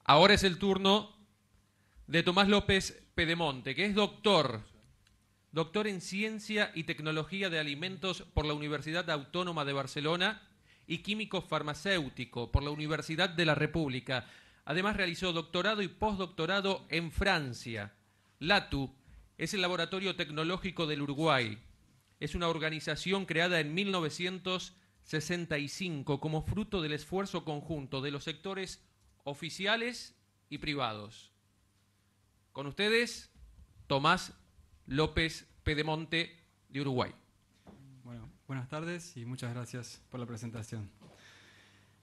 Ahora es el turno de Tomás López Pedemonte, que es doctor en Ciencia y Tecnología de Alimentos por la Universidad Autónoma de Barcelona y químico farmacéutico por la Universidad de la República. Además realizó doctorado y postdoctorado en Francia. LATU es el Laboratorio Tecnológico del Uruguay. Es una organización creada en 1965 como fruto del esfuerzo conjunto de los sectores oficiales y privados. Con ustedes, Tomás López Pedemonte, de Uruguay. Bueno, buenas tardes y muchas gracias por la presentación.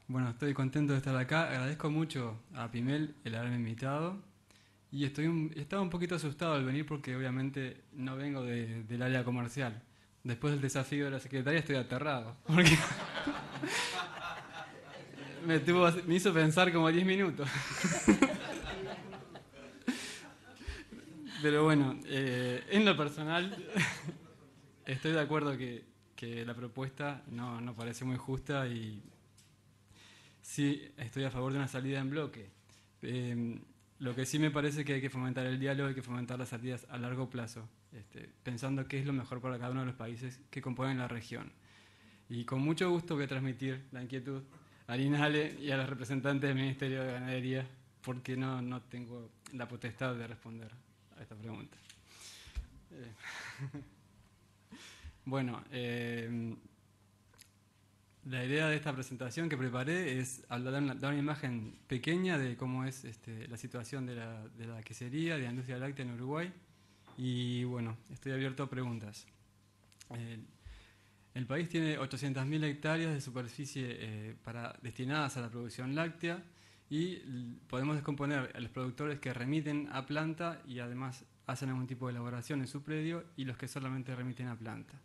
Bueno, estoy contento de estar acá. Agradezco mucho a Pimel el haberme invitado. Y estaba un poquito asustado al venir porque obviamente no vengo del área comercial. Después del desafío de la secretaria estoy aterrado. Porque me hizo pensar como 10 minutos. Pero bueno, en lo personal estoy de acuerdo que la propuesta no parece muy justa y sí estoy a favor de una salida en bloque. Lo que sí me parece que hay que fomentar el diálogo, hay que fomentar las salidas a largo plazo, pensando qué es lo mejor para cada uno de los países que componen la región. Y con mucho gusto voy a transmitir la inquietud a Linale y a los representantes del Ministerio de Ganadería, porque no tengo la potestad de responder a esta pregunta. Bueno, la idea de esta presentación que preparé es dar una imagen pequeña de cómo es la situación de la quesería, de la industria láctea en Uruguay. Y bueno, estoy abierto a preguntas. El país tiene 800.000 hectáreas de superficie destinadas a la producción láctea y podemos descomponer a los productores que remiten a planta y además hacen algún tipo de elaboración en su predio y los que solamente remiten a planta.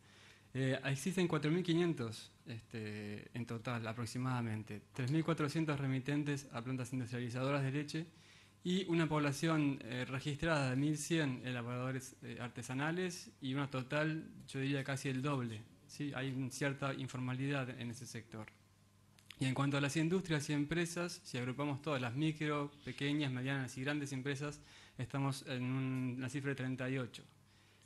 Existen 4.500 en total aproximadamente, 3.400 remitentes a plantas industrializadoras de leche y una población registrada de 1.100 elaboradores artesanales y una total, yo diría casi el doble, ¿sí? Hay cierta informalidad en ese sector. Y en cuanto a las industrias y empresas, si agrupamos todas las micro, pequeñas, medianas y grandes empresas, estamos en una cifra de 38.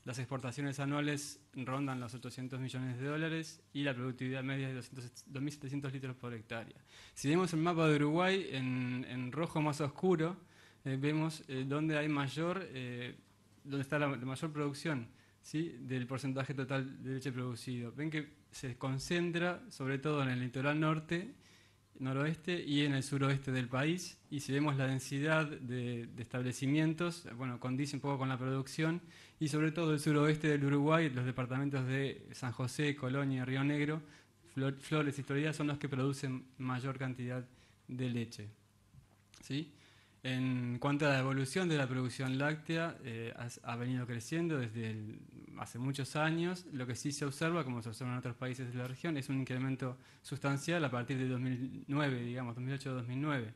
Las exportaciones anuales rondan los 800 millones de dólares y la productividad media es de 2.700 litros por hectárea. Si vemos el mapa de Uruguay, en rojo más oscuro, vemos dónde hay donde está la mayor producción, ¿sí?, del porcentaje total de leche producido. Ven que se concentra sobre todo en el litoral norte, noroeste y en el suroeste del país, y si vemos la densidad de establecimientos, bueno, condice un poco con la producción, y sobre todo el suroeste del Uruguay, los departamentos de San José, Colonia, Río Negro, Flores y Florida son los que producen mayor cantidad de leche, ¿sí? En cuanto a la evolución de la producción láctea, ha venido creciendo desde hace muchos años. Lo que sí se observa, como se observa en otros países de la región, es un incremento sustancial a partir de 2009, digamos, 2008-2009.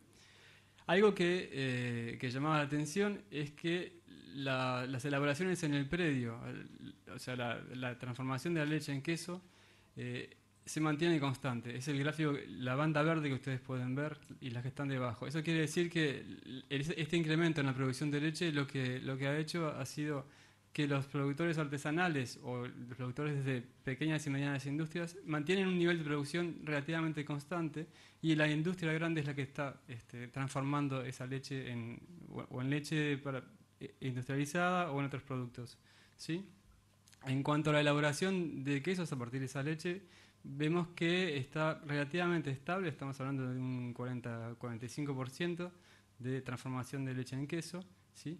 Algo que llamaba la atención es que las elaboraciones en el predio, o sea, la transformación de la leche en queso, se mantiene constante. Es el gráfico, la banda verde que ustedes pueden ver y las que están debajo. Eso quiere decir que este incremento en la producción de leche lo que ha hecho ha sido que los productores artesanales o los productores de pequeñas y medianas industrias mantienen un nivel de producción relativamente constante y la industria grande es la que está transformando esa leche en leche industrializada o en otros productos, ¿sí? En cuanto a la elaboración de quesos a partir de esa leche, vemos que está relativamente estable, estamos hablando de un 40-45% de transformación de leche en queso, ¿sí?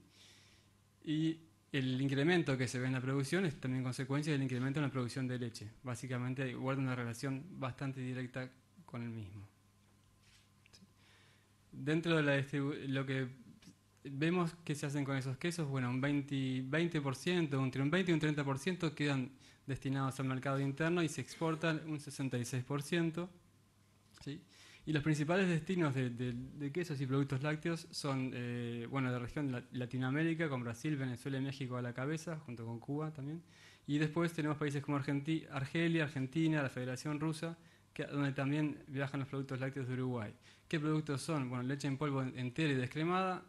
Y el incremento que se ve en la producción es también consecuencia del incremento en la producción de leche. Básicamente guarda una relación bastante directa con el mismo, ¿sí? Dentro de lo que vemos que se hacen con esos quesos, bueno, un 20%, entre un 20 y un 30% quedan destinados al mercado interno y se exportan un 66%, ¿sí? Y los principales destinos de quesos y productos lácteos son de la región Latinoamérica, con Brasil, Venezuela y México a la cabeza, junto con Cuba también. Y después tenemos países como Argelia, Argentina, la Federación Rusa, donde también viajan los productos lácteos de Uruguay. ¿Qué productos son? Bueno, leche en polvo entera y descremada,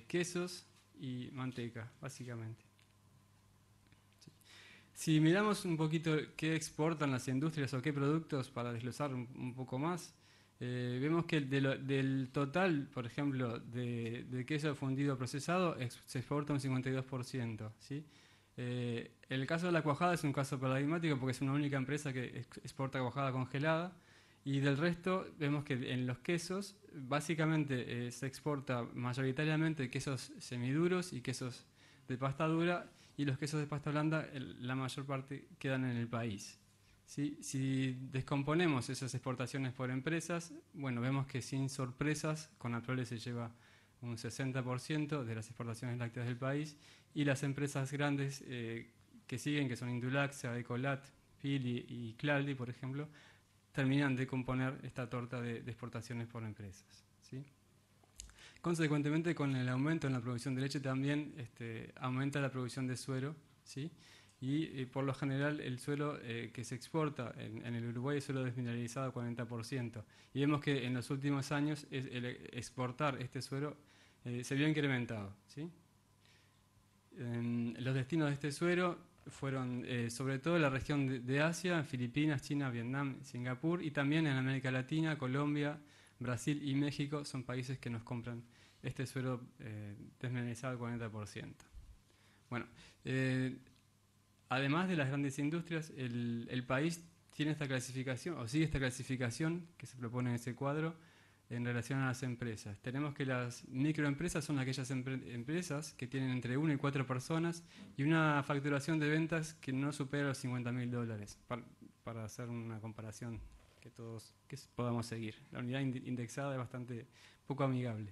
quesos y manteca, básicamente. Sí. Si miramos un poquito qué exportan las industrias o qué productos, para desglosar un poco más, vemos que del total, por ejemplo, de queso fundido procesado, se exporta un 52%. ¿Sí? El caso de la cuajada es un caso paradigmático porque es una única empresa que exporta cuajada congelada, y del resto vemos que en los quesos básicamente se exporta mayoritariamente quesos semiduros y quesos de pasta dura, y los quesos de pasta blanda la mayor parte quedan en el país. ¿Sí? Si descomponemos esas exportaciones por empresas, bueno, vemos que sin sorpresas Conaprole se lleva un 60% de las exportaciones lácteas del país, y las empresas grandes que siguen, que son Indulaxa, Ecolat, Pili y Claldi, por ejemplo, terminan de componer esta torta de exportaciones por empresas. ¿Sí? Consecuentemente, con el aumento en la producción de leche también aumenta la producción de suero, ¿sí? Y por lo general el suelo que se exporta en el Uruguay es suelo desmineralizado 40%. Y vemos que en los últimos años el exportar este suero se vio incrementado. ¿Sí? Los destinos de este suero fueron sobre todo en la región de Asia, Filipinas, China, Vietnam, Singapur, y también en América Latina, Colombia, Brasil y México son países que nos compran este suero desmineralizado al 40%. Bueno, además de las grandes industrias, el país tiene esta clasificación, o sigue esta clasificación que se propone en ese cuadro en relación a las empresas. Tenemos que las microempresas son aquellas empresas que tienen entre 1 y 4 personas y una facturación de ventas que no supera los $50.000, para hacer una comparación que todos podamos seguir. La unidad indexada es bastante poco amigable.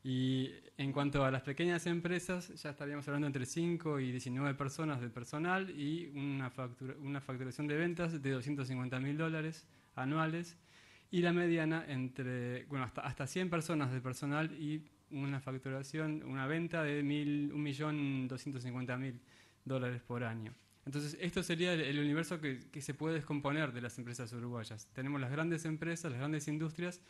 Y en cuanto a las pequeñas empresas, ya estaríamos hablando entre 5 y 19 personas de personal y una facturación de ventas de $250.000 anuales, y la mediana hasta 100 personas de personal y una facturación, una venta de $1.250.000 por año. Entonces, esto sería el universo que se puede descomponer de las empresas uruguayas. Tenemos las grandes empresas, las grandes industrias,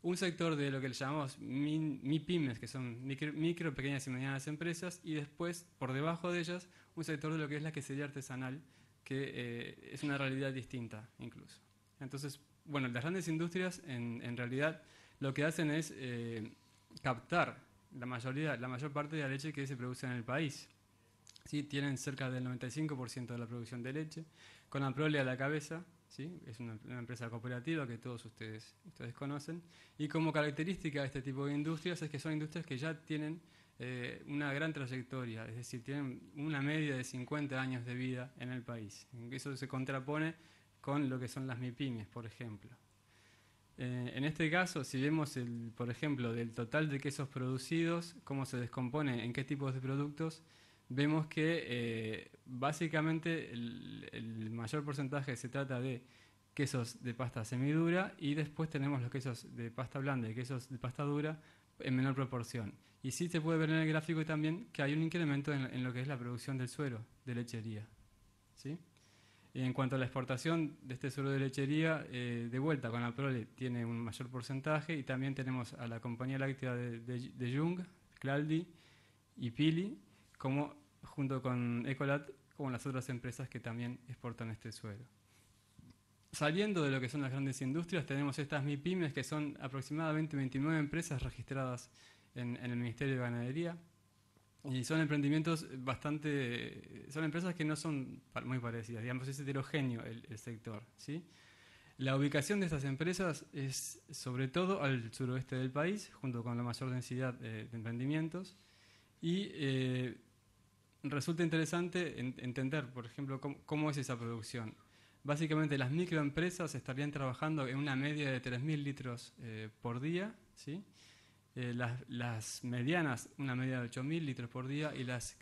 un sector de lo que le llamamos MIPYMES, que son micro, pequeñas y medianas empresas, y después, por debajo de ellas, un sector de lo que es la quesería artesanal, que es una realidad distinta incluso. Entonces, bueno, las grandes industrias en realidad lo que hacen es captar la mayor parte de la leche que se produce en el país. ¿Sí? Tienen cerca del 95% de la producción de leche, Conaprole a la cabeza. ¿Sí? Es una empresa cooperativa que todos ustedes conocen, y como característica de este tipo de industrias es que son industrias que ya tienen una gran trayectoria, es decir, tienen una media de 50 años de vida en el país. Eso se contrapone con lo que son las MIPYMES, por ejemplo. En este caso, si vemos, por ejemplo, del total de quesos producidos, cómo se descompone en qué tipos de productos, vemos que básicamente el mayor porcentaje se trata de quesos de pasta semidura, y después tenemos los quesos de pasta blanda y quesos de pasta dura en menor proporción. Y sí se puede ver en el gráfico también que hay un incremento en lo que es la producción del suero de lechería. ¿Sí? Y en cuanto a la exportación de este suero de lechería, de vuelta, Conaprole tiene un mayor porcentaje, y también tenemos a la compañía láctea de Jung, Claldi y Pili, junto con Ecolat, como las otras empresas que también exportan este suero. Saliendo de lo que son las grandes industrias, tenemos estas MIPYMES, que son aproximadamente 29 empresas registradas en el Ministerio de Ganadería, y son emprendimientos son empresas que no son muy parecidas, digamos, es heterogéneo el sector. ¿Sí? La ubicación de estas empresas es sobre todo al suroeste del país, junto con la mayor densidad de emprendimientos, y resulta interesante entender, por ejemplo, cómo es esa producción. Básicamente, las microempresas estarían trabajando en una media de 3.000 litros por día, ¿sí? Las medianas, una media de 8.000 litros por día, y las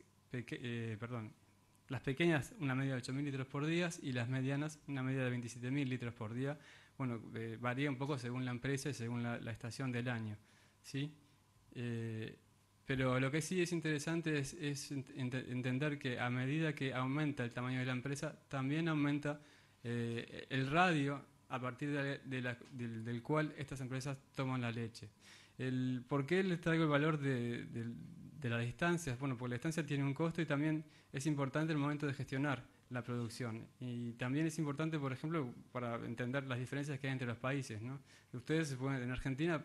pequeñas, una media de 8.000 litros por día, y las medianas, una media de 27.000 litros por día. Bueno, varía un poco según la empresa y según la estación del año, ¿sí? Pero lo que sí es interesante es entender que a medida que aumenta el tamaño de la empresa, también aumenta el radio a partir del cual estas empresas toman la leche. ¿Por qué les traigo el valor de las distancias? Bueno, porque la distancia tiene un costo y también es importante el momento de gestionar la producción. Y también es importante, por ejemplo, para entender las diferencias que hay entre los países, ¿no? Ustedes en Argentina,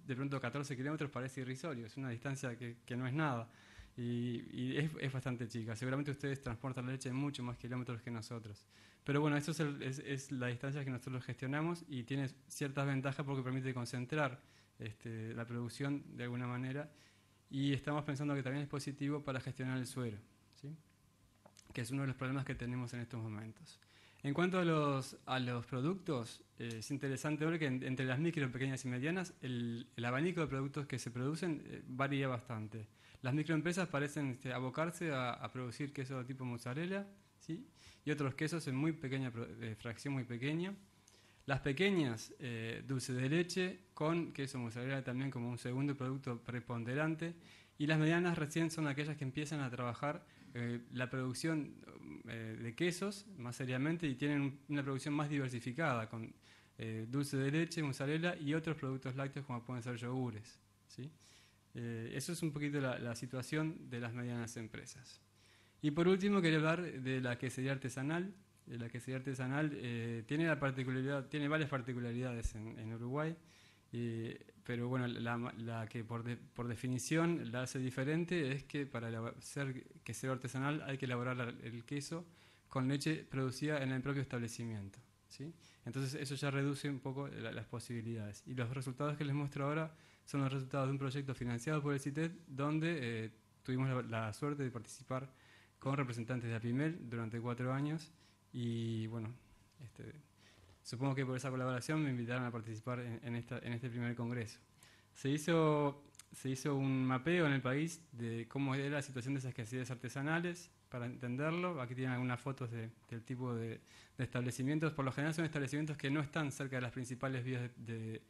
de pronto 14 kilómetros parece irrisorio, es una distancia que no es nada. Y es bastante chica. Seguramente ustedes transportan la leche en mucho más kilómetros que nosotros. Pero bueno, esto es la distancia que nosotros gestionamos y tiene ciertas ventajas porque permite concentrar la producción de alguna manera. Y estamos pensando que también es positivo para gestionar el suelo, ¿sí? Que es uno de los problemas que tenemos en estos momentos. En cuanto a los productos, es interesante ver que entre las micro, pequeñas y medianas, el abanico de productos que se producen varía bastante. Las microempresas parecen abocarse a producir queso tipo mozzarella, ¿sí? Y otros quesos en muy pequeña fracción, muy pequeña. Las pequeñas, dulce de leche, con queso mozzarella también como un segundo producto preponderante. Y las medianas recién son aquellas que empiezan a trabajar la producción de quesos más seriamente y tienen una producción más diversificada con dulce de leche, mozzarella y otros productos lácteos como pueden ser yogures, ¿sí? Eso es un poquito la situación de las medianas empresas. Y por último quería hablar de la quesería artesanal. La quesería artesanal tiene varias particularidades en Uruguay, pero bueno, la que por definición la hace diferente es que para ser quesero artesanal hay que elaborar el queso con leche producida en el propio establecimiento, ¿sí? Entonces eso ya reduce un poco las posibilidades. Y los resultados que les muestro ahora son los resultados de un proyecto financiado por el CITED donde tuvimos la suerte de participar con representantes de APIMEL durante 4 años y bueno, supongo que por esa colaboración me invitaron a participar en este primer congreso. Se hizo un mapeo en el país de cómo era la situación de esas queserías artesanales para entenderlo. Aquí tienen algunas fotos del tipo de establecimientos. Por lo general son establecimientos que no están cerca de las principales vías de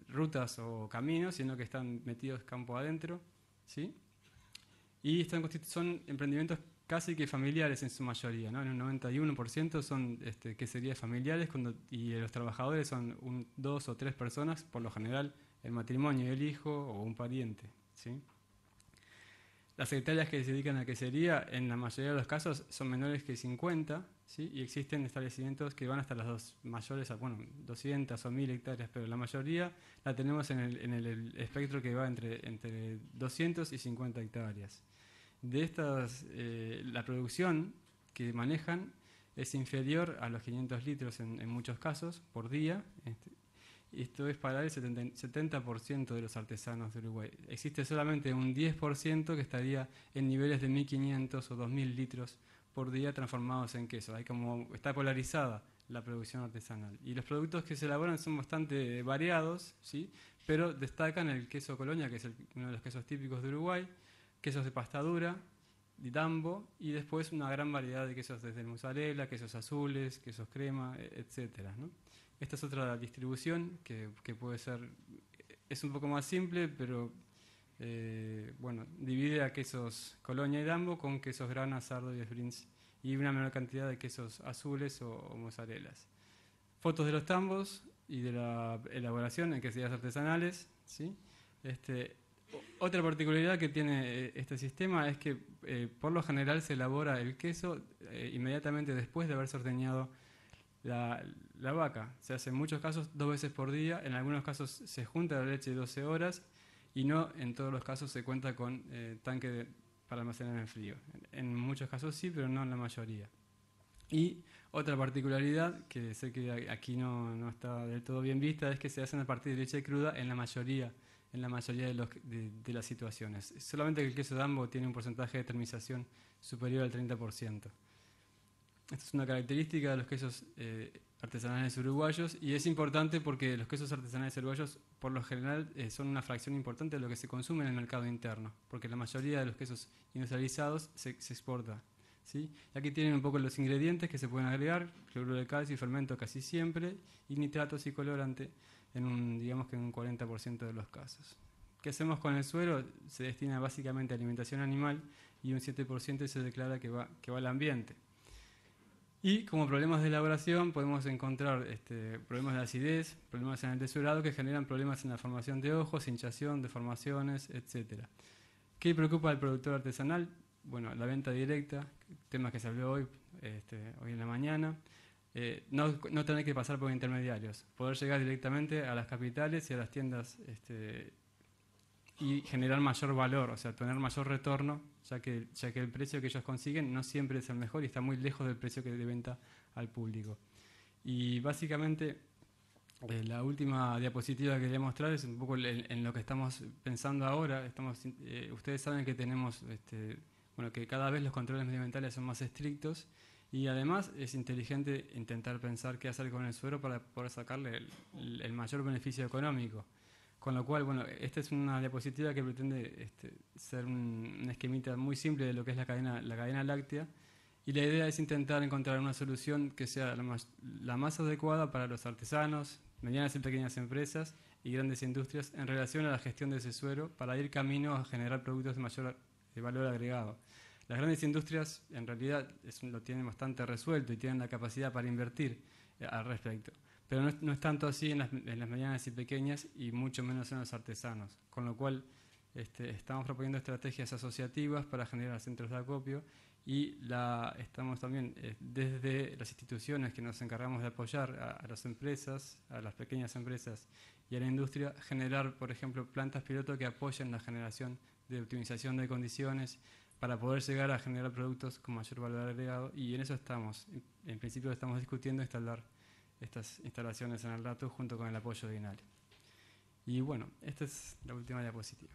rutas o caminos, sino que están metidos campo adentro, ¿sí? Y son emprendimientos casi que familiares en su mayoría, ¿no? En un 91% son queserías familiares y los trabajadores son 2 o 3 personas, por lo general el matrimonio y el hijo o un pariente, ¿sí? Las hectáreas que se dedican a quesería en la mayoría de los casos son menores que 50, ¿sí? Y existen establecimientos que van hasta las dos mayores, 200 o 1000 hectáreas, pero la mayoría la tenemos en el espectro que va entre 200 y 50 hectáreas. De estas, la producción que manejan es inferior a los 500 litros en muchos casos por día. Esto es para el 70% de los artesanos de Uruguay. Existe solamente un 10% que estaría en niveles de 1500 o 2000 litros por día transformados en queso. Está polarizada la producción artesanal. Y los productos que se elaboran son bastante variados, ¿sí? Pero destacan el queso Colonia, que es uno de los quesos típicos de Uruguay, quesos de pasta dura, de dambo, y después una gran variedad de quesos desde el mozzarella, quesos azules, quesos crema, etcétera, ¿no? Esta es otra distribución que puede ser, es un poco más simple, pero divide a quesos Colonia y Dambo con quesos Grana, Sardo y Esbrins y una menor cantidad de quesos azules o mozzarellas. Fotos de los tambos y de la elaboración en queserías artesanales, ¿sí? Otra particularidad que tiene este sistema es que por lo general se elabora el queso inmediatamente después de haberse ordeñado la vaca. Se hace en muchos casos 2 veces por día, en algunos casos se junta la leche 12 horas y no en todos los casos se cuenta con tanque para almacenar en frío. En muchos casos sí, pero no en la mayoría. Y otra particularidad, que sé que aquí no está del todo bien vista, es que se hacen a partir de leche cruda en la mayoría de las situaciones. Solamente que el queso Dambo tiene un porcentaje de termización superior al 30%. Esta es una característica de los quesos artesanales uruguayos y es importante porque los quesos artesanales uruguayos por lo general son una fracción importante de lo que se consume en el mercado interno, porque la mayoría de los quesos industrializados se exporta, ¿sí? Y aquí tienen un poco los ingredientes que se pueden agregar: cloruro de calcio y fermento casi siempre, y nitratos y colorante digamos que en un 40% de los casos. ¿Qué hacemos con el suelo? Se destina básicamente a alimentación animal y un 7% se declara que va al ambiente. Y como problemas de elaboración podemos encontrar problemas de acidez, problemas en el deshebrado que generan problemas en la formación de ojos, hinchación, deformaciones, etc. ¿Qué preocupa al productor artesanal? Bueno, la venta directa, tema que se habló hoy en la mañana. No tener que pasar por intermediarios, poder llegar directamente a las capitales y a las tiendas y generar mayor valor, o sea, tener mayor retorno, ya que el precio que ellos consiguen no siempre es el mejor y está muy lejos del precio que de venta al público. Y básicamente la última diapositiva que quería mostrar es un poco en lo que estamos pensando ahora. Ustedes saben que tenemos, que cada vez los controles medioambientales son más estrictos y además es inteligente intentar pensar qué hacer con el suelo para poder sacarle el mayor beneficio económico. Con lo cual, bueno, esta es una diapositiva que pretende ser un esquemita muy simple de lo que es la cadena láctea, y la idea es intentar encontrar una solución que sea la más adecuada para los artesanos, medianas y pequeñas empresas y grandes industrias en relación a la gestión de ese suelo para ir camino a generar productos de mayor valor agregado. Las grandes industrias en realidad lo tienen bastante resuelto y tienen la capacidad para invertir al respecto. Pero no es tanto así en las medianas y pequeñas y mucho menos en los artesanos. Con lo cual estamos proponiendo estrategias asociativas para generar centros de acopio y estamos también desde las instituciones que nos encargamos de apoyar a las empresas, a las pequeñas empresas y a la industria, generar, por ejemplo, plantas piloto que apoyen la generación de optimización de condiciones para poder llegar a generar productos con mayor valor agregado, y en eso estamos. En principio estamos discutiendo instalar estas instalaciones en el dato junto con el apoyo de INALE. Y bueno, esta es la última diapositiva.